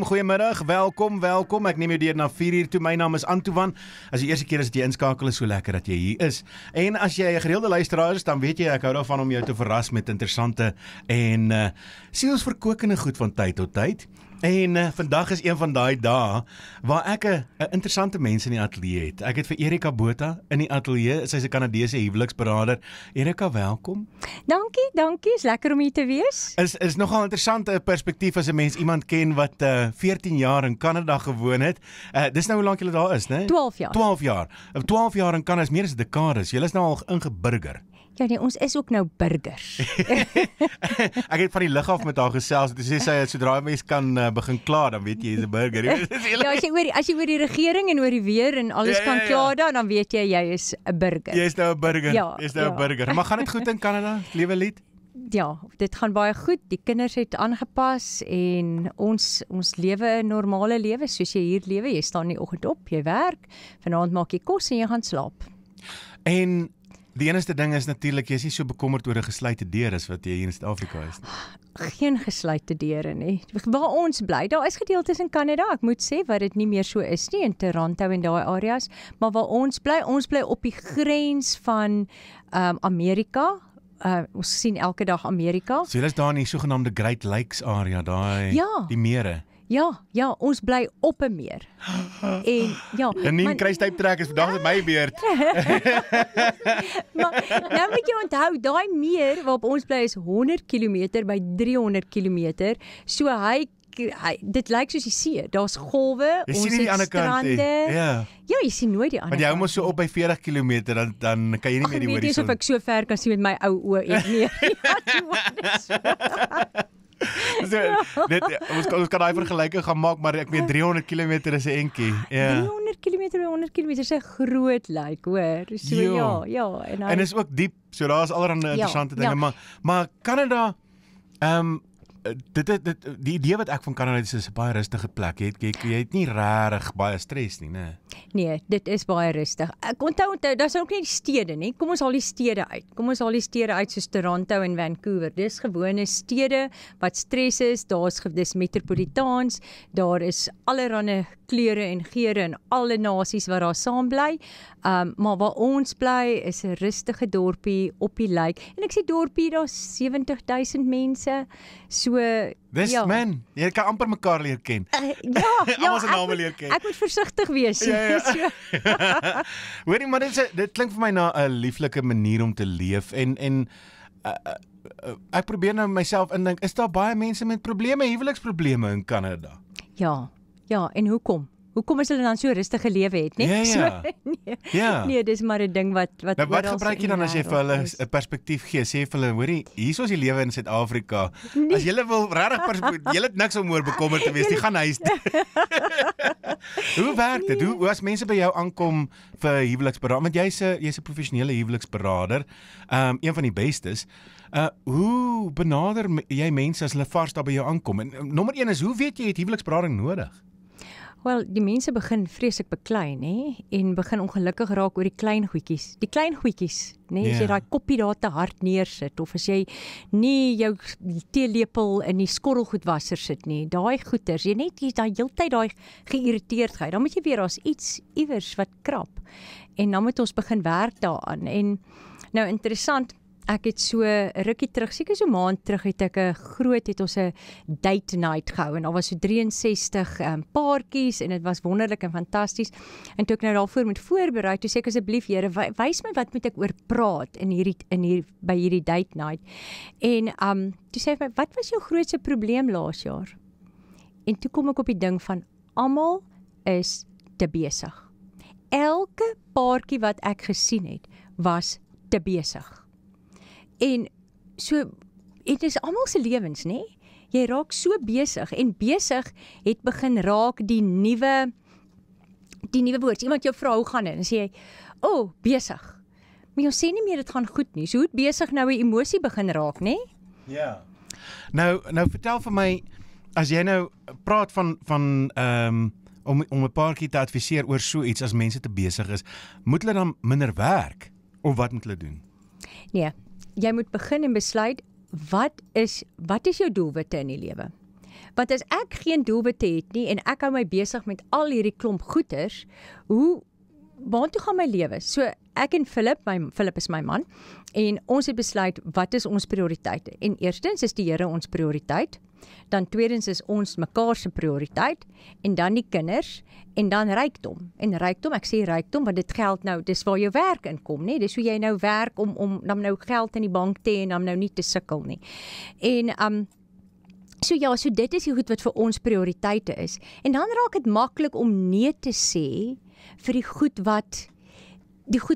goeiemiddag, welkom. Ek neem jou deur na 4 uur toe. My naam is Antoine. As die eerste keer is dat jy inskakel, is so lekker dat jy hier is. En as jy 'n gereelde luisteraar is, dan weet jy ek hou daarvan om jou te verras met interessante en sielsverkwikkende goed van tyd tot tyd. En vandag is een van daai dae waar ek 'n interessante mens in die ateljee het. Ek het vir Erika Botha in die ateljee. Sy's 'n Kanadese huweliksberader. Erika, welkom. Dankie, is lekker om hier te wees. Is nogal 'n interessante perspektief as 'n mens iemand ken wat 14 jaar in Kanada gewoon het. Dis nou hoe lank julle daar is, né? 12 jaar. 12 jaar. 12 jaar in Kanada is meer as 'n dekades. Julle is nou al ingeburger. Ja nee, ons is ook nou burgers. Ek het van die lug af met haar gesels. Sy sê sodra 'n mens kan begin kla, dan weet jy jy's 'n burger. Ja, as jy oor die regering en oor die weer en alles kan kla dan weet jy is 'n burger. Jy's nou 'n burger. Ja, Jy's nou 'n burger. Maar gaan dit goed in Kanada? Liewe lied? Ja, dit gaan baie goed. Die kinders het aangepas en ons lewe 'n normale lewe soos jy hier lewe. Jy staan in die oggend op, jy werk, vanaand maak jy kos en jy gaan slaap. En die enigste ding is natuurlik, jy is nie so bekommerd oor 'n gesluite deur as wat jy hier in Suid-Afrika is nie. Geen gesluite deure nie. Waar ons bly, daar is gedeeltes in Kanada, ek moet sê wat dit nie meer so is nie in Toronto en daai areas, maar waar ons bly op die grens van Amerika. Ons sien elke dag Amerika. So julle is daar in die sogenaamde Great Lakes area, die mere. Ja, ons bly op 'n meer. En ja, en kruistyp trek is vandag met my beurt. Maar nou moet jy onthou, daai meer waarop ons bly is 100 km by 300 km. So dit lyk soos die see. Daar's golwe, ons het strande. Ja, jy sien nooit die ander kant. Want jy hou mos so op by 40 km, dan kan jy nie meer die horison. Ek weet nie of ek so ver kan sien met my ou oë nie. Ons kan daai vergelyking gaan maak, maar ek weet 300 km is 'n entjie. 300 km by 100 km is 'n groot lyk, hoor. So ja. En is ook diep, so daar is allerlei interessante dinge, maar Kanada, die idee wat ek van Kanada is 'n baie rustige plek. Jy het nie regtig baie stres nie, né? Nee, dit is baie rustig. Ek onthou, daar's ook nie die stede nie. Kom ons haal die stede uit soos Toronto en Vancouver. Dis gewone stede wat stres is. Dis metropolitaans. Daar is allerlei kleure en geure en alle nasies wat daar saam bly. Maar waar ons bly is 'n rustige dorpie op die lake. En ek sê dorpie, daar's 70,000 mense. So man, jy kan amper mekaar leer ken. Almal se name leer ken. Ek moet versigtig wees. Ja. Hoorie, maar dit klink vir my na 'n lieflike manier om te leef en ek probeer nou myself indink, is daar baie mense met huweliksprobleme in Kanada? Ja, en hoekom? Hoekom is hulle dan so rustige lewe het, nie? Nee, dis maar 'n ding wat nou, wat gebruik jy dan as jy vir hulle 'n perspektief gee? Sê vir hulle, hoorie, hier is die lewe in Suid-Afrika. As jy wil regtig jy het niks om oor bekommerd te wees, jy gaan huis toe. Hoe werk dit? Hoe as mense by jou aankom vir huweliksberaad, want jy's 'n professionele huweliksberader, een van die bestes. Hoe benader jy mense as hulle vars daar by jou aankom? En nommer 1 is, hoe weet jy het huweliksberading nodig? Wel, die mense begin vreeslik beklei, nê, en begin ongelukkig raak oor die klein goedjies. Die klein goedjies, nê, as jy daai koppie daar te hard neersit of as jy nie jou teelepel in die skorrelgoedwasser sit nie, daai goeters, jy daai heeltyd daai geïrriteerdheid, dan moet jy weer as iets iewers wat krap. En dan moet ons begin werk daaraan. En nou interessant, ek het so 'n rukkie terug, seker so 'n maand terug het ons 'n date night gehou en daar was so 63 paartjies en dit was wonderlik en fantasties. En toe ek nou daarvoor moet voorberei, toe sê ek asseblief Here, wys my wat moet ek oor praat by hierdie date night. En toe sê hy my, wat was jou grootste probleem laas jaar? En toe kom ek op die ding van almal is te besig. Elke paartjie wat ek gesien het, was te besig. En so, dit is almal se lewens, nê? Jy raak so besig en besig het begin raak die nuwe woord. Iemand jou vra hoe gaan dit? En sê jy, besig. Maar jy sê nie meer dit gaan goed nie. So hoe besig nou 'n emosie begin raak, nê? Ja. Nou vertel vir my, as jy nou praat van om 'n paartjie te adviseer oor so iets as mense te besig is, moet hulle dan minder werk of wat moet hulle doen? Nee. Jy moet begin en besluit, wat is jou doelwitte in die lewe? Want as ek geen doelwitte het nie en ek hou my besig met al hierdie klomp goeters, waartoe gaan my lewe? So ek en Philip is my man, en ons het besluit wat is ons prioriteite. En eerstens is die Here ons prioriteit, dan tweedens is ons mekaar se prioriteit, en dan die kinders, en dan rykdom. En rykdom, ek sê rykdom, want dit geld nou, dis waar jou werk inkom, nee, dis hoe jy nou werk om dan nou geld in die bank te hê en dan nou nie te sukkel nie. En so dit is die goed wat vir ons prioriteite is. En dan raak dit maklik om nee te sê vir die goed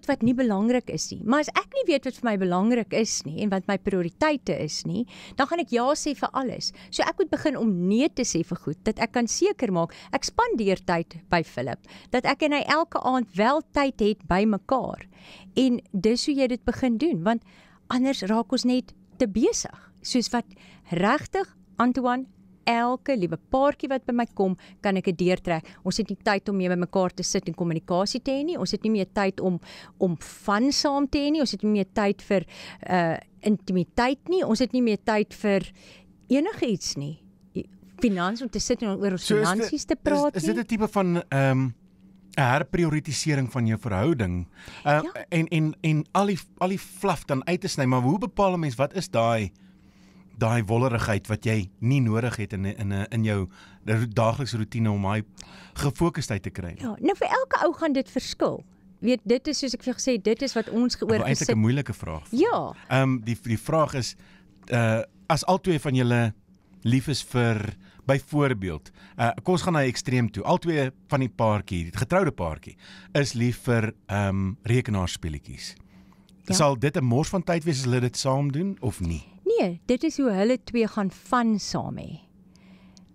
wat nie belangrik is nie. Maar as ek nie weet wat vir my belangrik is nie, en wat my prioriteite is nie, dan gaan ek ja sê vir alles. So ek moet begin om nee te sê vir goed, dat ek kan seker maak, ek spandeer tyd by Philip, dat ek en hy elke aand wel tyd het by mekaar. En dis hoe jy dit begin doen, want anders raak ons net te besig. Soos wat regtig, Antoine, elke liewe paartjie wat by my kom, kan ek 'n deur trek. Ons het nie tyd om mee by mekaar te sit en kommunikasie te hê nie. Ons het nie meer tyd om van saam te hê nie. Ons het nie meer tyd vir intimiteit nie. Ons het nie meer tyd vir enige iets nie. Finansies, om te sit en oor ons finansies te praat nie. Is dit 'n tipe van 'n herprioritisering van jou verhouding? En al die flaf dan uit te sny, maar hoe bepaal 'n mens wat is daai wollerigheid wat jy nie nodig het in jou daaglikse roetine om daai gefokusheid te kry? Ja, nou vir elke ou gaan dit verskil. Weet, dit is soos ek vir jou gesê, dit is wat ons geoorgesit. Eintlik 'n moeilike vraag. Ja. Die vraag is, as albei van julle lief is vir, byvoorbeeld, kom ons gaan na 'n ekstreem toe, albei van die paartjie, die getroude paartjie, is lief vir rekenaarspeletjies. Ja. Sal dit 'n mors van tyd wees as hulle dit saam doen, of nie? Nee, dit is hoe hulle twee gaan van saam hê.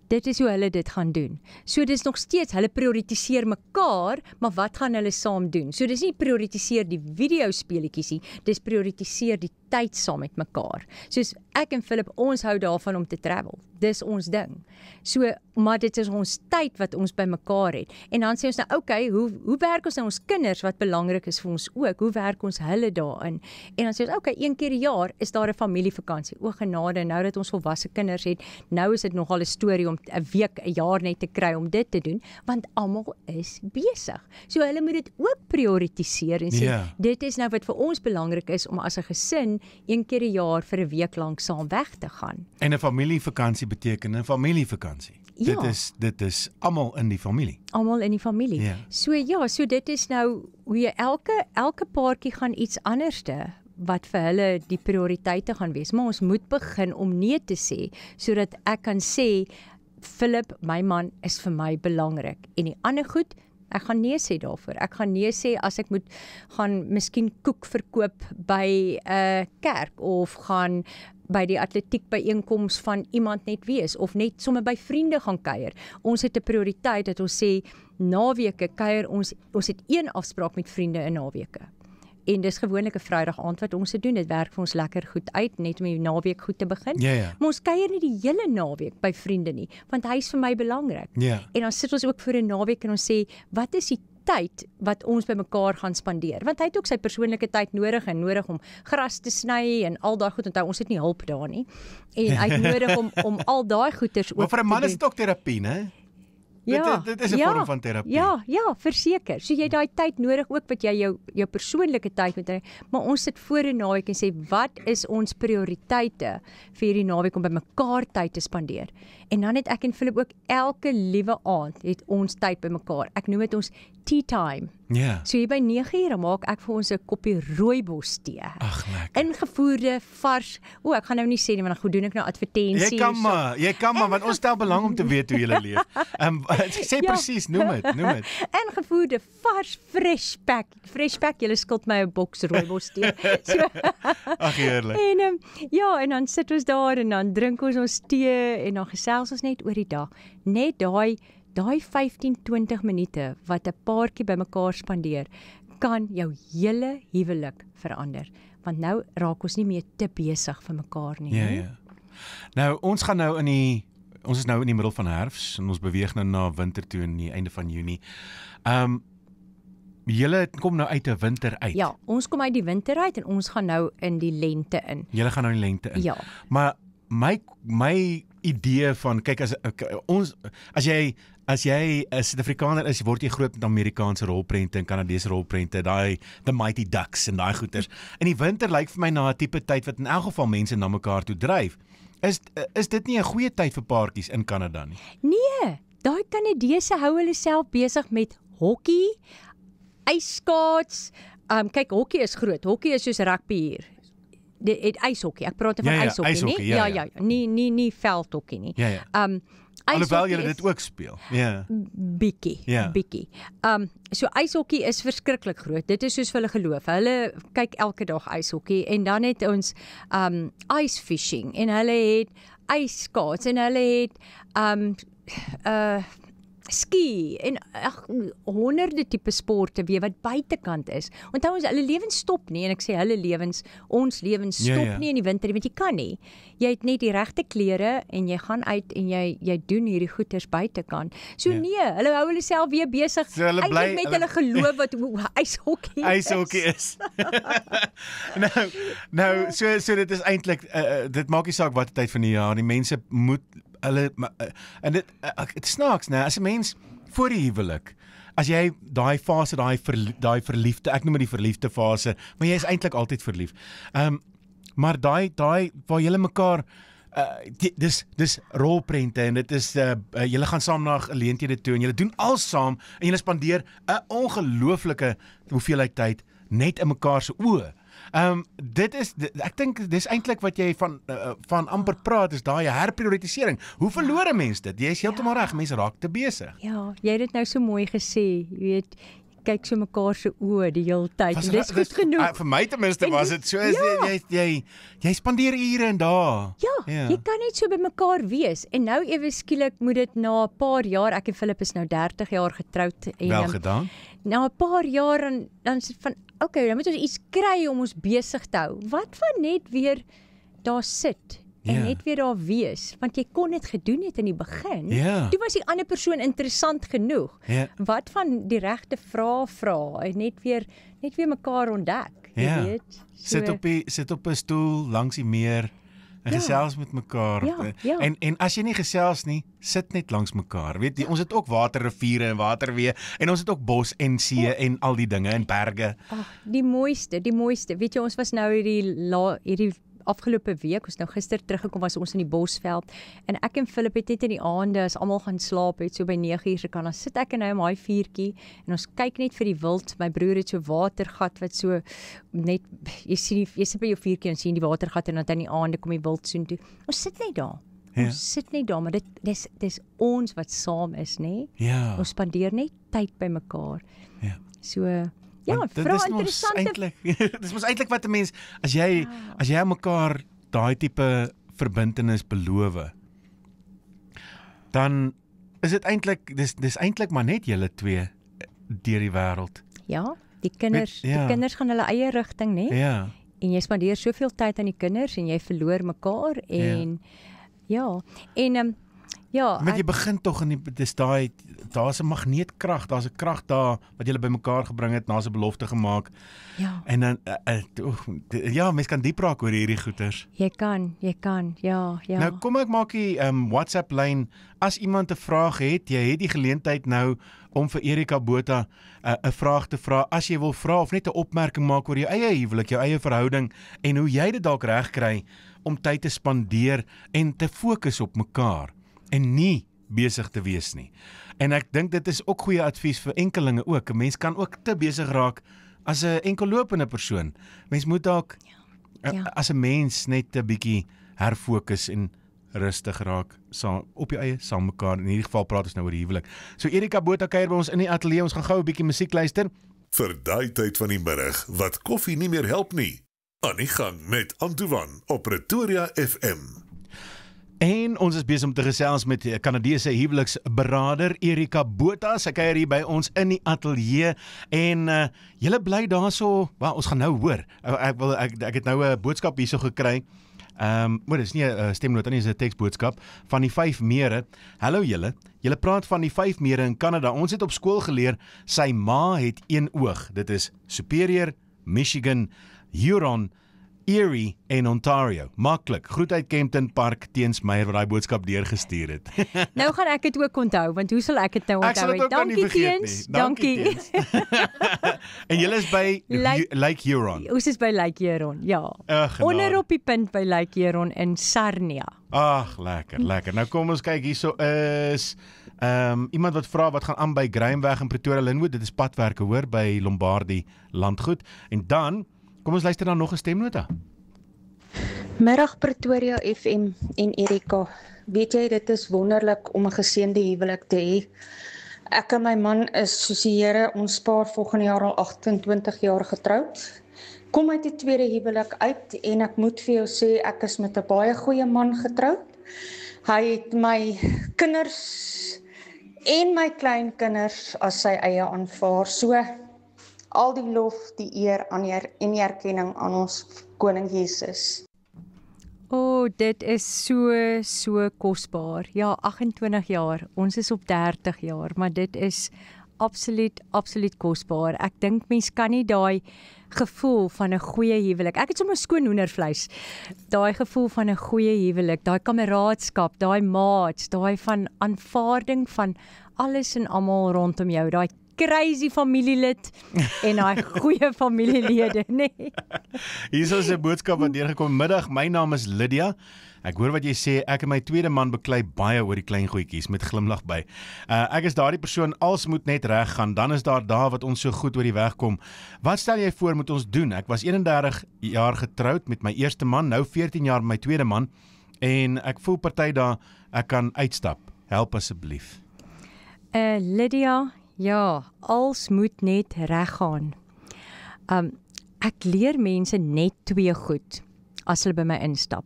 Dit is hoe hulle dit gaan doen. So dis nog steeds, hulle prioritiseer mekaar, maar wat gaan hulle saam doen? So dis nie prioritiseer die videospeletjies nie, dis prioritiseer die tyd saam met mekaar. Soos ek en Philip, ons hou daarvan om te travel. Dis ons ding. So, maar dit is ons tyd wat ons by mekaar het. En dan sê ons nou, okay, hoe werk ons nou ons kinders wat belangrik is vir ons ook? Hoe werk ons hulle daarin? En dan sê ons, okay, 1 keer 'n jaar is daar 'n familievakansie. O genade, nou dat ons volwasse kinders het, nou is dit nogal 'n storie om 'n week, 'n jaar net te kry om dit te doen, want almal is besig. So hulle moet dit ook prioritiseer en sê, dit is nou wat vir ons belangrik is om as 'n gesin 1 keer 'n jaar vir 'n week lank saam weg te gaan. En 'n familievakansie beteken 'n familievakansie. Ja. Dit is almal in die familie. Almal in die familie. Ja. So dit is nou hoe jy elke paartjie gaan iets anderste wat vir hulle die prioriteite gaan wees. Maar ons moet begin om nee te sê, sodat ek kan sê, Philip, my man, is vir my belangrik. En die ander goed, ek gaan nee sê daarvoor. Ek gaan nee sê as ek moet gaan miskien koek verkoop by 'n kerk, of gaan by die atletiek byeenkoms van iemand net wees, of net sommer by vriende gaan kuier. Ons het 'n prioriteit dat ons sê, naweke kuier ons het 1 afspraak met vriende in naweke. En dis gewoonlik 'n Vrydag aand wat ons dit doen. Dit werk vir ons lekker goed uit, net om die naweek goed te begin. Ja. Maar ons kuier nie die hele naweek by vriende nie, want hy is vir my belangrik. Ja. En dan sit ons ook vir 'n naweek en ons sê, wat is die tyd wat ons by mekaar gaan spandeer? Want hy het ook sy persoonlike tyd nodig om gras te sny en al daai goed. Onthou, ons het nie hulp daar nie. En hy het nodig om al daai goeders ook te doen. Maar vir 'n man is dit ook terapie, né? Ja, dit is 'n vorm van terapie. Ja, verseker. So jy het daai tyd nodig ook wat jy jou persoonlike tyd moet hê, maar ons sit voor 'n naweek en sê, wat is ons prioriteite vir hierdie naweek om by mekaar tyd te spandeer? En dan het ek en Philip ook elke liewe aand het ons tyd by mekaar. Ek noem dit ons tea time. Ja. So hier by 9:00 maak ek vir ons 'n koppie rooibos tee. Ag, lekker. Ingevoerde, vars. Ek gaan nou nie sê nie, want dan goed doen ek nou advertensies. Jy kan maar, want ons stel belang om te weet hoe jy leef. Sê presies, noem dit. Ingevoerde, vars, fresh pack. Julle skuld my 'n boks rooibos tee. So, ag, heerlik. En dan sit ons daar en dan drink ons tee en dan gesels ons net oor die dag. Net daai 15-20 minute wat 'n paartjie bymekaar spandeer, kan jou hele huwelik verander. Want nou raak ons nie meer te besig vir mekaar nie. Ja. Nou, ons is nou in die middel van herfs en ons beweeg nou na winter toe in die einde van Junie. Julle kom nou uit 'n winter uit. Ja, ons kom uit die winter uit en ons gaan nou in die lente in. Julle gaan nou in die lente in. Ja. Maar my idee van kyk as jy 'n Suid-Afrikaner is, word jy groot met Amerikaanse rolprente en Kanadese rolprente, daai The Mighty Ducks en daai goeters. In die winter lyk vir my na 'n tipe tyd wat in elk geval mense na mekaar toe dryf. Is dit nie 'n goeie tyd vir paartjies in Kanada nie? Nee, daai Kanadese hou hulle self besig met hokkie, ijskaats. Kyk, hokkie is groot. Hokkie is soos rugby hier. Die ijshokkie. Ek praat van ijshokkie, nie? Ja. Nie veldhokkie nie. Alhoewel julle dit ook speel. Ja. Bietjie. So ijshokkie is verskriklik groot. Dit is soos vir hulle geloof. Hulle kyk elke dag ijshokkie en dan het ons ice fishing en hulle het ijskaats en hulle het ski en honderde tipe sporte weer wat buitekant is. Onthou ons hulle lewens stop nie en ek sê hulle lewens, ons lewens stop nie in die winter, want jy kan nie. Jy het net die regte klere en jy gaan uit en jy doen hierdie goeders buitekant. So nee, hulle hou hulle self weer besig so met hulle geloof wat ijshokkie is. nou so dit is eintlik dit maak nie saak watter tyd van die jaar, die mense moet en dit snaaks, né? As 'n mens voor die huwelik, as jy daai fase, daai verliefde, ek noem dit die verliefde fase, maar jy is eintlik altyd verlief. Maar daai waar julle mekaar dis rolprente en dit is julle gaan saam na geleenthede toe en julle doen al saam en julle spandeer 'n ongelooflike hoeveelheid tyd net in mekaar se oë. Ek dink dis eintlik wat jy van amper praat, is daai herprioritisering. Hoe verloor 'n mens dit? Jy is heeltemal reg, mense raak te besig. Ja, jy het dit nou so mooi gesê, jy weet, kyk so mekaar se oë die hele tyd. Dis goed genoeg. Vir my ten minste was dit so, jy spandeer ure en dae. Ja, jy kan net so by mekaar wees. En nou ewe skielik moet dit na 'n paar jaar, ek en Philip is nou 30 jaar getroud en wel gedaan. Na 'n paar jaar dan sit van okay, dan moet ons iets kry om ons besig te hou. Wat van net weer daar sit en net weer daar wees, want jy kon dit gedoen het in die begin. Toe was die ander persoon interessant genoeg. Wat van die regte vrae vra en net weer mekaar ontdek, jy weet. So, sit op 'n stoel langs die meer en gesels met mekaar. En as jy nie gesels nie, sit net langs mekaar. Weet jy, ons het ook waterriviere en waterweë en ons het ook bos en see en al die dinge en berge. Die mooiste. Weet jy, ons was nou hierdie afgelope week, ons nou gister teruggekom, was ons in die Bosveld en ek en Philip het net in die aande as almal gaan slaap het, so by 9:00 se kan dan sit ek en hy om daai vuurtjie en ons kyk net vir die wild. My broer het so watergat wat so net jy sit by jou vuurtjie en sien die watergat en dan in die aande kom die wild soontoe. Ons sit net daar. Ons sit net daar, maar dis ons wat saam is, nê? Ons spandeer net tyd by mekaar. So vra interessante. Dis mos eintlik wat 'n mens as jy aan mekaar daai tipe verbintenis beloof, dan is dit eintlik dis eintlik maar net julle twee deur die wêreld. Ja, die kinders gaan hulle eie rigting, nê? En jy spandeer soveel tyd aan die kinders en jy verloor mekaar en maar jy begin tog in daar's 'n magneetkrag, daar's 'n krag daar wat julle bymekaar gebring het, na 'n belofte gemaak. En dan mens kan diep raak oor hierdie goeters. Jy kan. Nou kom ek maak die WhatsApp lyn, as iemand 'n vraag het, jy het die geleentheid nou om vir Erika Botha 'n vraag te vra, as jy wil vra of net 'n opmerking maak oor jou eie huwelik, jou eie verhouding en hoe jy dit dalk regkry om tyd te spandeer en te fokus op mekaar en nie besig te wees nie. En ek dink dit is ook goeie advies vir enkelinge ook. 'n Mens kan ook te besig raak as 'n enkellopende persoon. Mens moet dalk as 'n mens net 'n bietjie herfokus en rustig raak op jou eie saam mekaar. In hierdie geval praat ons nou oor die huwelik. So Erika Botha kuier by ons in die ateljee. Ons gaan gou 'n bietjie musiek luister. Vir daai tyd van die middag wat koffie nie meer help nie. Aan die gang met Antoine op Pretoria FM. En ons is besig om te gesels met die Kanadese huweliksberader Erika Botha. Sy kuier hier by ons in die ateljee en julle bly daarso, ons gaan nou hoor. Ek het nou 'n boodskap hierso gekry. Maar dis nie 'n stemnota nie, dis 'n teksboodskap van die 5 mere. Hallo julle. Julle praat van die 5 mere in Kanada. Ons het op skool geleer sy ma het een oog. Dit is Superior, Michigan, Huron Erie en Ontario. Maklik. Groet uit Kempton Park teens Meyer wat daai boodskap deurgestuur het. Nou gaan ek dit ook onthou, want hoe sal ek dit nou onthou? Ek sal dit ook aan nie vergeet nie. Dankie. En julle is by Lake Huron. Ons is by Lake Huron, ja. Onder op die punt by Lake Huron in Sarnia. Ag, lekker. Nou kom ons kyk, hierso is iemand wat vra wat gaan aan by Grahamweg in Pretoria Linwood. Dit is padwerke hoor by Lombardi Landgoed. En dan kom ons luister dan nog 'n stemnota. Middag Pretoria FM en Erika. Weet jy, dit is wonderlik om 'n geseënde huwelik te hê. Ek en my man is soos die Here, ons spaar volgende jaar al 28 jaar getroud. Kom uit die tweede huwelik uit en ek moet vir jou sê, ek is met 'n baie goeie man getroud. Hy het my kinders en my kleinkinders as sy eie aanvaar. So, al die lof, die eer en die erkenning aan ons Koning Jesus. Dit is so kosbaar. Ja, 28 jaar. Ons is op 30 jaar, maar dit is absoluut kosbaar. Ek dink mens kan nie daai gevoel van 'n goeie huwelik. Ek het sommer skoon hoendervleis. Daai gevoel van 'n goeie huwelik, daai kameraadskap, daai maats, daai van aanvaarding van alles en almal rondom jou, daai crazy familielid en daai goeie familielede, nee. Hier is 'n boodskap wat deurgekom. Middag, my naam is Lydia. Ek hoor wat jy sê, ek en my tweede man beklei baie oor die klein goedjies met glimlag by. Ek is daardie persoon, als moet net reg gaan, dan is daar dae wat ons so goed oor die weg kom. Wat stel jy voor moet ons doen? Ek was 31 jaar getroud met my eerste man, nou 14 jaar met my tweede man, en ek voel party dae ek kan uitstap. Help asseblief. Lydia, ja, als moet net reg gaan. Ek leer mense net 2 goed as hulle by my instap.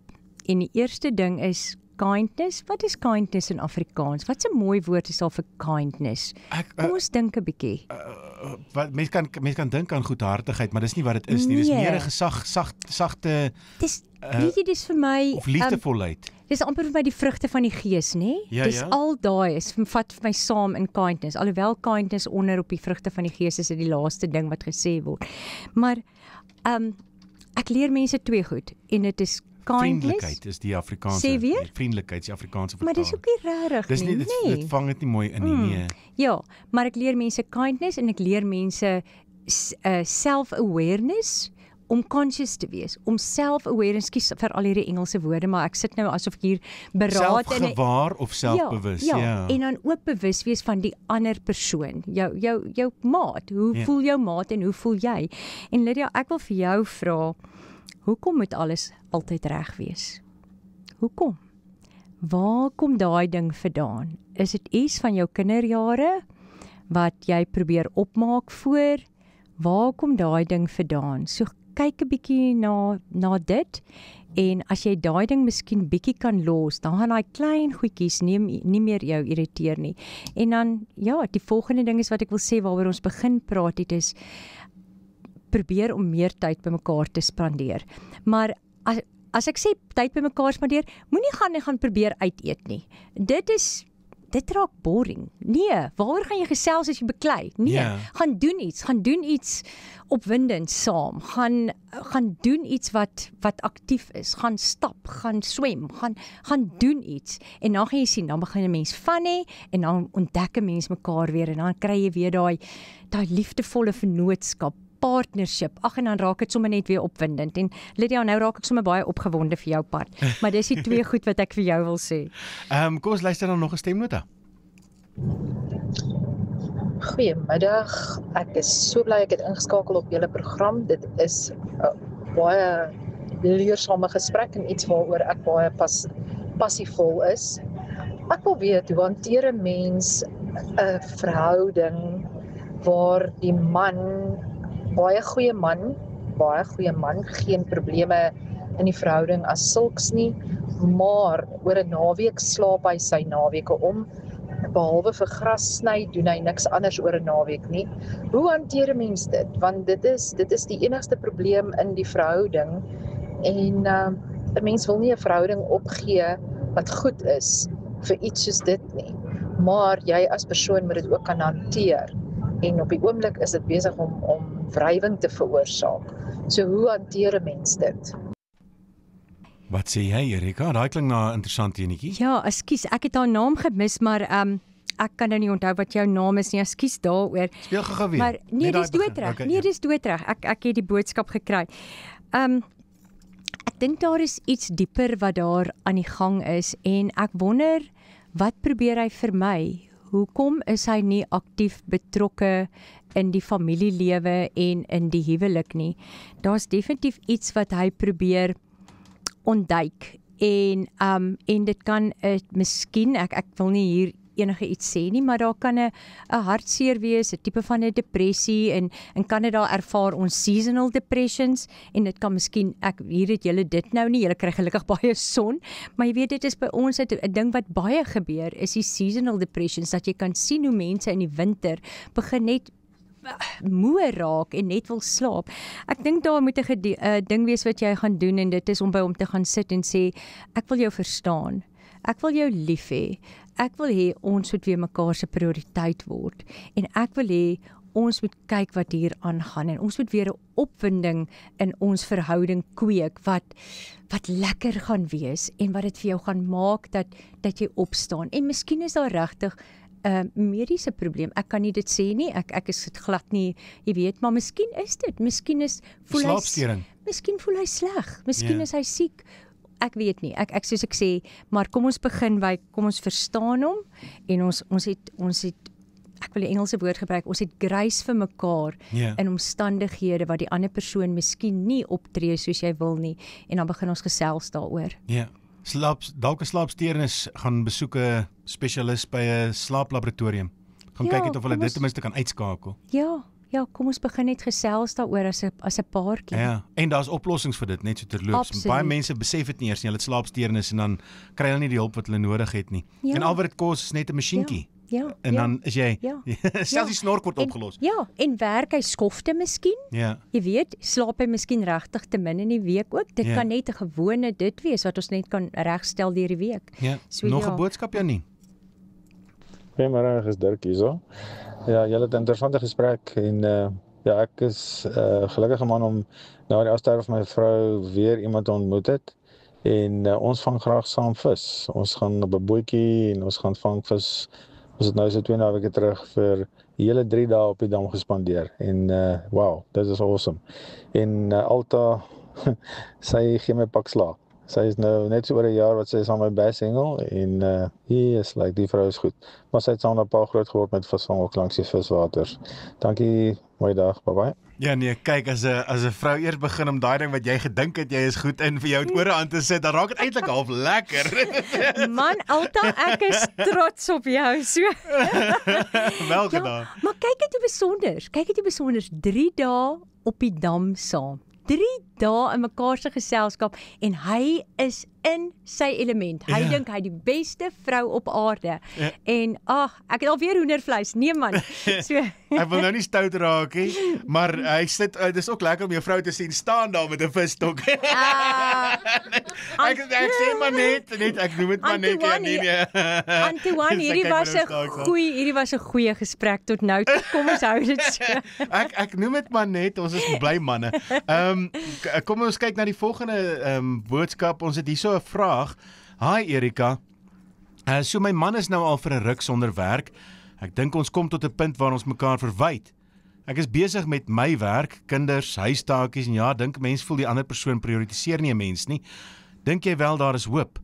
En die eerste ding is kindness. Wat is kindness in Afrikaans? Wat 'n mooi woord is al vir kindness? Kom ons dink 'n bietjie. Mens kan dink aan goedhartigheid, maar dis nie wat dit is nie. Dis meer 'n sagte weet jy, dis vir my of liefdevolheid. Dis amper vir my die vrugte van die gees, nê? Ja, dis al daai is vat vir my saam in kindness. Alhoewel kindness onder op die vrugte van die gees is dit die laaste ding wat gesê word. Maar ek leer mense 2 goed en dit is kindness. Vriendelikheid is die Afrikaanse. Sê weer? Vriendelikheid is die Afrikaanse vertaling. Maar dis ook nie regtig nie. Dit vang dit nie mooi in nie, nee. Ja, maar ek leer mense kindness en ek leer mense self-awareness, om conscious te wees, om self-awareness, kies vir al hierdie Engelse woorde, maar ek sit nou asof ek hier beraad selfgewaar of selfbewus, ja. En dan ook bewus wees van die ander persoon, jou maat, hoe voel jou maat en hoe voel jy? En Lydia, ek wil vir jou vra, hoekom moet alles altyd reg wees? Hoekom? Waar kom daai ding vandaan? Is dit iets van jou kinderjare wat jy probeer opmaak voor? Waar kom daai ding vandaan? So kyk 'n bietjie na dit, en as jy daai ding miskien bietjie kan los, dan gaan daai klein goedjies nie meer jou irriteer nie. En dan, ja, die volgende ding is wat ek wil sê, waaroor ons begin praat het, is probeer om meer tyd by mekaar te spandeer. Maar as ek sê tyd by mekaar spandeer, moenie gaan probeer uit eet nie. Dit raak boring. Nee, waaroor gaan jy gesels as jy beklei? Nee, gaan doen iets opwindend saam. Gaan doen iets wat aktief is. Gaan stap, gaan swem, gaan doen iets. En dan gaan jy sien, dan begin 'n mens van hê en dan ontdek 'n mens mekaar weer en dan kry jy weer daai liefdevolle vennootskap, partnership. Ag, en dan raak dit sommer net weer opwindend. En Lydia, nou raak ek sommer baie opgewonde vir jou part. Maar dis die 2 goed wat ek vir jou wil sê. Kom ons luister dan nog 'n stemnota. Goeiemiddag. Ek is so bly ek het ingeskakel op julle program. Dit is 'n baie leersame gesprek en iets waaroor ek baie passievol is. Ek wil weet, hoe hanteer 'n mens 'n verhouding waar die man, baie goeie man, geen probleme in die verhouding as sulks nie, maar oor 'n naweek slaap hy sy naweke om, behalwe vir gras sny, doen hy niks anders oor 'n naweek nie. Hoe hanteer 'n mens dit? Want dit is die enigste probleem in die verhouding, en 'n mens wil nie 'n verhouding opgee wat goed is vir iets soos dit nie, maar jy as persoon moet dit ook kan hanteer. En op die oomblik is dit besig om wrywing te veroorsaak. So hoe hanteer 'n mens dit? Wat sê jy, Erika? Daai klink na 'n interessante enetjie. Ja, ekskuus, ek het haar naam gemis, maar ek kan nou nie onthou wat jou naam is nie. Ekskuus daaroor. Speel gou weer. Maar nee, dis doodreg. Okay, nee, dis doodreg. Ek het die boodskap gekry. Ek dink daar is iets dieper wat daar aan die gang is en ek wonder wat probeer hy vermy? Hoekom is hy nie aktief betrokke in die familielewe en in die huwelik nie? Daar's definitief iets wat hy probeer ontduik en dit kan miskien ek wil nie hier enige iets sê nie, maar daar kan 'n hartseer wees, 'n tipe van 'n depressie en Kanada ervaar ons seasonal depressions en dit kan miskien hier het julle dit nou nie, julle kry gelukkig baie son, maar jy weet dit is by ons 'n ding wat baie gebeur is die seasonal depressions dat jy kan sien hoe mense in die winter begin net moe raak en net wil slaap. Ek dink daar moet 'n ding wees wat jy gaan doen en dit is om by hom te gaan sit en sê ek wil jou verstaan. Ek wil jou lief hê. Ek wil hê ons moet weer mekaar se prioriteit word en ek wil hê ons moet kyk wat hier aangaan en ons moet weer 'n opwinding in ons verhouding kweek wat lekker gaan wees en wat dit vir jou gaan maak dat jy opstaan. En miskien is daar regtig 'n mediese probleem. Ek kan nie dit sê nie. Ek is dit glad nie, jy weet, maar miskien is dit. Miskien voel hy sleg. Miskien is hy siek. Ek weet nie. Ek soos ek sê, maar kom ons begin by kom ons verstaan hom en ons het ek wil die Engelse woord gebruik, ons het grace vir mekaar in omstandighede wat die ander persoon miskien nie optree soos jy wil nie en dan begin ons gesels daaroor. Ja. Dalk 'n slaapsteurnis gaan besoek 'n spesialis by 'n slaaplaboratorium. Gaan kyk het of hulle dit ten minste kan uitskakel. Ja, kom ons begin net gesels daaroor as 'n paartjie. Ja, en daar's oplossings vir dit net so terloops. Baie mense besef dit nie eers nie, hulle het slaapsteurnis en dan kry hulle nie die hulp wat hulle nodig het nie. Ja. En al wat dit kos is net 'n masjienkie. Ja. En dan is jy selfs die snork word opgelos. En werk hy skofte miskien? Ja. Jy weet, slaap hy miskien regtig te min in die week ook? Dit kan net 'n gewone dit wees wat ons net kan regstel deur die week. Ja. So, nog 'n boodskap Janie? Goeiemôre, is Dirk hierso. Ja, julle het 'n interessante gesprek en ek is gelukkige man om na die afsterwe van my vrou weer iemand te ontmoet het. En ons vang graag saam vis. Ons gaan op 'n bootjie en ons gaan vang vis. Ons het nou so 2 naweke terug vir hele 3 dae op die dam gespandeer. En wow, dit is awesome. En Alta, sy gee my pak slaag. Sy is nou net so oor 'n jaar wat sy is aan my beshengel en die vrou is goed. Maar sy het saam met 'n paar groot geword met visvang ook langs die viswaters. Dankie, mooi dag, bye bye. Ja nee, kyk as 'n vrou eers begin om daai ding wat jy gedink het jy is goed in vir jou het ore aan te sit, dan raak dit eintlik half lekker. Man, Alta, ek is trots op jou. So. Wel gedaan. Maar kyk dit hoe besonder. 3 dae op die dam saam. 3 dae in mekaar se geselskap en hy is in sy element. Hy dink hy die beste vrou op aarde. En ek het alweer hoendervleis. Nee man. So. Ek wil nou nie stout raak nie, maar hy sit dis ook lekker om jou vrou te sien staan daar met 'n visstok. Ek sê maar net ek noem dit maar net Antoine, hierdie was 'n goeie gesprek tot nou. Kom ons hou dit so. Ek noem dit maar net, ons is bly manne. Kom ons kyk na die volgende boodskap. Ons het hierso 'n vraag. Hi Erika. So my man is nou al vir 'n ruk sonder werk. Ek dink ons kom tot 'n punt waar ons mekaar verwyd. Ek is besig met my werk, kinders, huistaakies en dink mense voel die ander persoon prioritiseer nie 'n mens nie. Dink jy wel daar is hoop?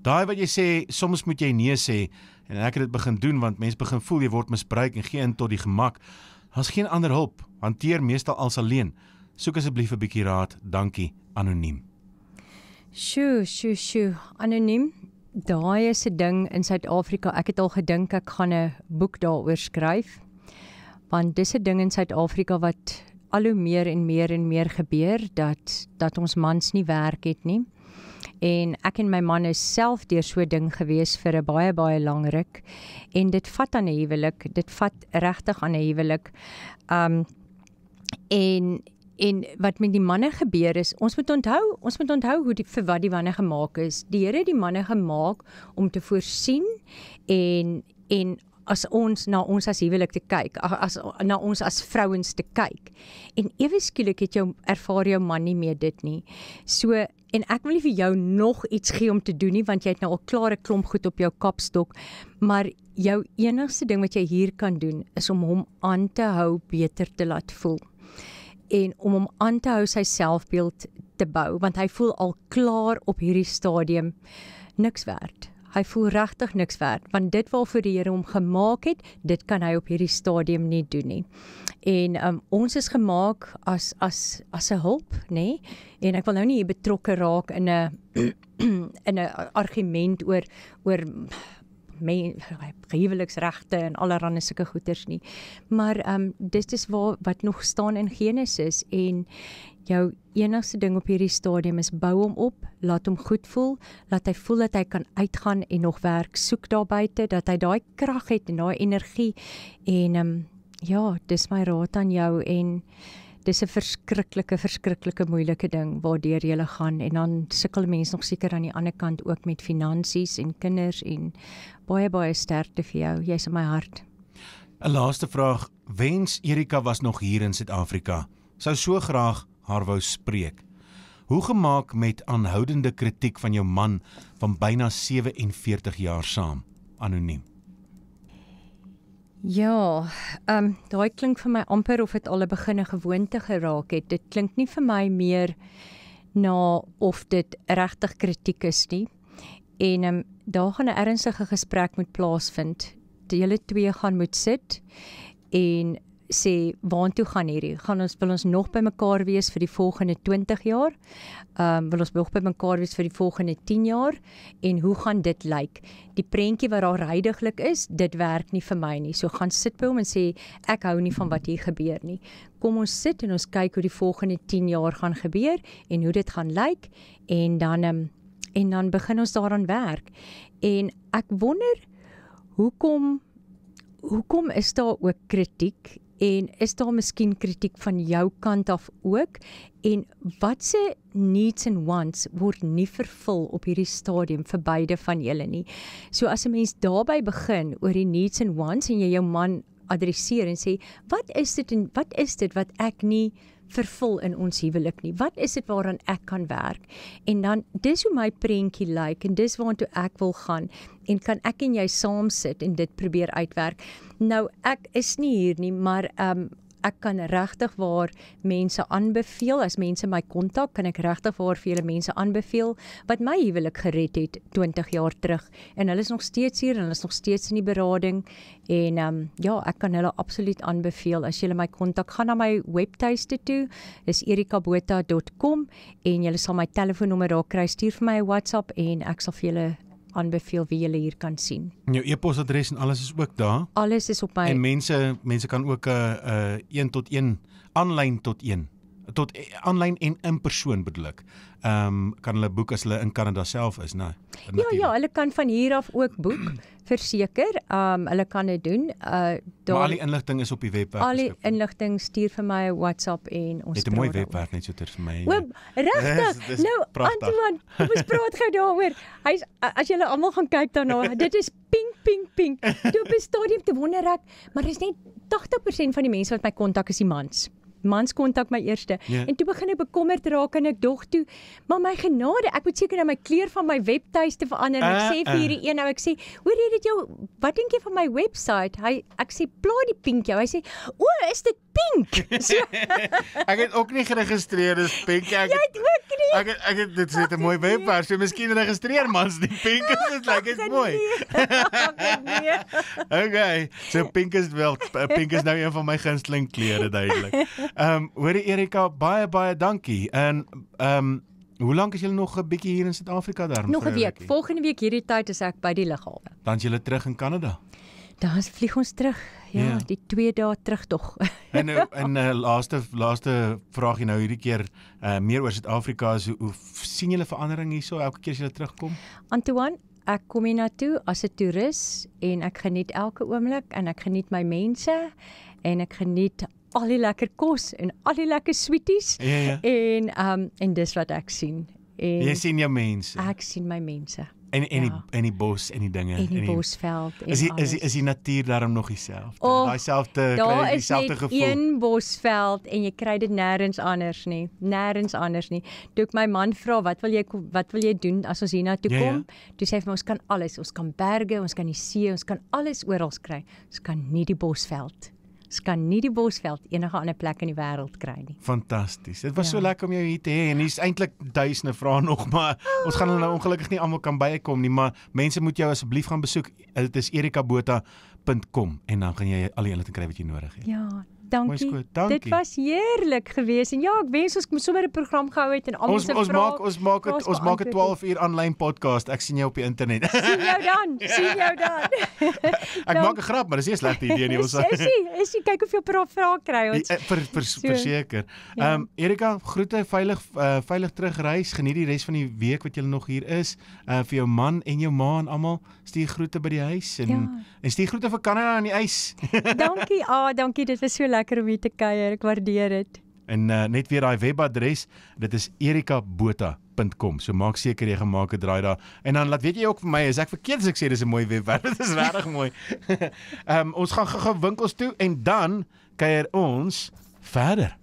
Daai wat jy sê, soms moet jy nee sê en ek het dit begin doen want mense begin voel jy word misbruik en gee in tot die gemak. Daar's geen ander hulp. Hanteer meestal als alleen. Soek asseblief 'n bietjie raad. Dankie, anoniem. Sjoe, anoniem. Daai is 'n ding in Suid-Afrika. Ek het al gedink ek gaan 'n boek daaroor skryf. Want dis 'n ding in Suid-Afrika wat al hoe meer en meer gebeur dat ons mans nie werk het nie. En ek en my man is self deur so 'n ding gewees vir 'n baie lang ruk. En dit vat aan 'n huwelik. Dit vat regtig aan 'n huwelik. En wat met die manne gebeur is, ons moet onthou hoe vir wat die manne gemaak is. Die Here het die manne gemaak om te voorsien en na ons as huwelik te kyk, na ons as vrouens te kyk. En ewe skielik ervaar jou man nie meer dit nie. So, en ek wil nie vir jou nog iets gee om te doen nie, want jy het nou al klaar 'n klomp goed op jou kapstok, maar jou enigste ding wat jy hier kan doen, is om hom aan te hou beter te laat voel. En om hom aan te hou sy selfbeeld te bou, want hy voel al klaar op hierdie stadium niks werd. Hy voel regtig niks werd, want dit waarvoor die Here hom gemaak het, dit kan hy op hierdie stadium nie doen nie. En ons is gemaak as 'n hulp, nê? En ek wil nou nie hier betrokke raak in 'n argument oor huweliksregte en allerlei sulke goeters nie. Maar dit is wat nog staan in Genesis, en jou enigste ding op hierdie stadium is bou hom op, laat hom goed voel, laat hy voel dat hy kan uitgaan en nog werk soek daar buite, dat hy daai krag het en daai energie, en ja, dis my raad aan jou, en dis 'n verskriklike moeilike ding waardeur jy gaan, en dan sukkel mense nog seker aan die ander kant ook met finansies en kinders, en baie sterkte vir jou, jy's in my hart. 'n Laaste vraag, wens Erika was nog hier in Suid-Afrika, sou so graag haar wou spreek. Hoe gemaak met aanhoudende kritiek van jou man van byna 47 jaar saam, anoniem? Ja, daai klink vir my amper of dit al 'n beginne gewoonte geraak het. Dit klink nie vir my meer na of dit regtig kritiek is nie. En daar gaan 'n ernstige gesprek moet plaasvind. Julle twee gaan moet sit en sê, waartoe gaan hierdie? Wil ons nog by mekaar wees vir die volgende 20 jaar? Wil ons nog by mekaar wees vir die volgende 10 jaar? En hoe gaan dit lyk? Die prentjie wat daar huidiglik is, dit werk nie vir my nie. So gaan sit by hom en sê, ek hou nie van wat hier gebeur nie. Kom ons sit en ons kyk hoe die volgende 10 jaar gaan gebeur en hoe dit gaan lyk, en dan begin ons daaraan werk. En ek wonder, hoekom is daar ook kritiek? En is daar miskien kritiek van jou kant af ook? En watse needs and wants word nie vervul op hierdie stadium vir beide van julle nie? So as 'n mens daarby begin oor die needs and wants, en jy jou man adresseer en sê, wat is dit wat ek nie vervul in ons huwelik nie? Wat is dit waaraan ek kan werk? En dan, dis hoe my prentjie lyk, en dis waartoe ek wil gaan, en kan ek en jy saam sit en dit probeer uitwerk. Nou, ek is nie hier nie, maar ek kan regtig waar mense aanbeveel, as mense my kontak, kan ek regtig waar vir julle mense aanbeveel, wat my huwelik gered het 20 jaar terug, en hulle is nog steeds hier, en hulle is nog steeds in die berading, en ja, ek kan hulle absoluut aanbeveel. As julle my kontak, gaan na my webtuiste toe, dis erikabotha.com, en julle sal my telefoonnommer daar kry, stuur vir my 'n WhatsApp, en ek sal vir julle aanbeveel wie julle hier kan sien. Jou e-posadres en alles is ook daar? Alles is op my... En mense kan ook 'n 1-tot-1, aanlyn tot 1, tot aanlyn en in persoon bedoel ek. Kan hulle boek as hulle in Kanada self is, né? Ja, hulle kan van hier af ook boek, verseker. Hulle kan dit doen. Maar al die inligting is op die webwerf. Al die inligting, stuur vir my 'n WhatsApp en ons praat. Dit 'n mooi webwerf net so ter vir my. Regtig? Nou, Antoine, ons praat gou daaroor. As julle almal gaan kyk daarna, dit is pink. Toe op 'n stadium te wonder ek, maar dis net 80% van die mense wat my kontak is die mans. Mans kontak my eerste. En toe begin ek bekommerd raak, en ek dog toe, maar my genade, ek moet seker nou my kleur van my webtuiste verander. En ek sê vir hierdie een nou, ek sê, hoor jy dit jou, wat dink jy van my website? Ek sê, plaai die pink jou. Hy sê, o, is dit pink? So, ek het ook nie geregistreer as pink. Jy het ook nie? Ek het dit sê 'n mooi webwerf, so miskien registreer mans die pink, dit lyk dit mooi. Nee. Okay, so pink is nou een van my gunsteling kleure duidelik. Hoorie Erika, baie dankie. En hoe lank is julle nog 'n bietjie hier in Suid-Afrika daar? Nog 'n week. Volgende week hierdie tyd is ek by die lughawe. Dan is julle terug in Kanada. Dan vlieg ons terug. Ja, die 2 dae terug tog. En laaste vraagie nou hierdie keer meer oor Suid-Afrika, hoe sien julle verandering hierso elke keer as julle terugkom? Antoine, ek kom hier na toe as 'n toerist, en ek geniet elke oomblik, en ek geniet my mense, en ek geniet al die lekker kos en al die lekker sweeties. Ja. En dis wat ek sien. En jy sien jou mense. Ek sien my mense. En die bos en die dinge. En die bosveld en Is die natuur daarom nog dieselfde? Daar Kry is net gevoel. een bosveld en jy kry dit nêrens anders nie. Toe ek my man vra, wat wil jy doen as ons hiernatoe kom? Toe sê hy vir my, ons kan alles. Ons kan berge, ons kan die see, ons kan alles oral kry. Ons kan nie die bosveld. Ons kan nie die bosveld enige ander plek in die wêreld kry nie. Fantasties. Dit was so lekker om jou hier te hê en hier's eintlik duisende vrae nog, maar ons gaan hulle nou ongelukkig nie almal kan bykom nie, maar mense moet jou asseblief gaan besoek. Dit is erikabotha.com en dan gaan jy al die inligting kry wat jy nodig het. Ja, dankie. Dankie. Dit was heerlik geweest en ek wens ons kon sommer 'n program gehou het en almal se vrae. Ons maak 'n 12 uur aanlyn podcast. Ek sien jou op die internet. Sien jou dan. Ek maak 'n grap, maar dis nie 'n slegte idee nie. Is jy kyk of jy 'n vraag kry ons. Verseker. Erika, groete, veilig terugreis. Geniet die res van die week wat jy nog hier is. Vir jou man en jou ma en almal, stuur groete by die huis en stuur groete vir Kanada aan die ys. Dankie, dit was so lekker om hier te kuier, ek waardeer dit. En net weer daai webadres, dit is erikabotha.com. So maak seker jy gemaak 'n draai daar. En dan laat weet jy ook vir my, as ek verkeerd as ek sê dis 'n mooi webwerf. Dit is regtig mooi. Ons gaan gou winkels toe en dan kuier ons verder.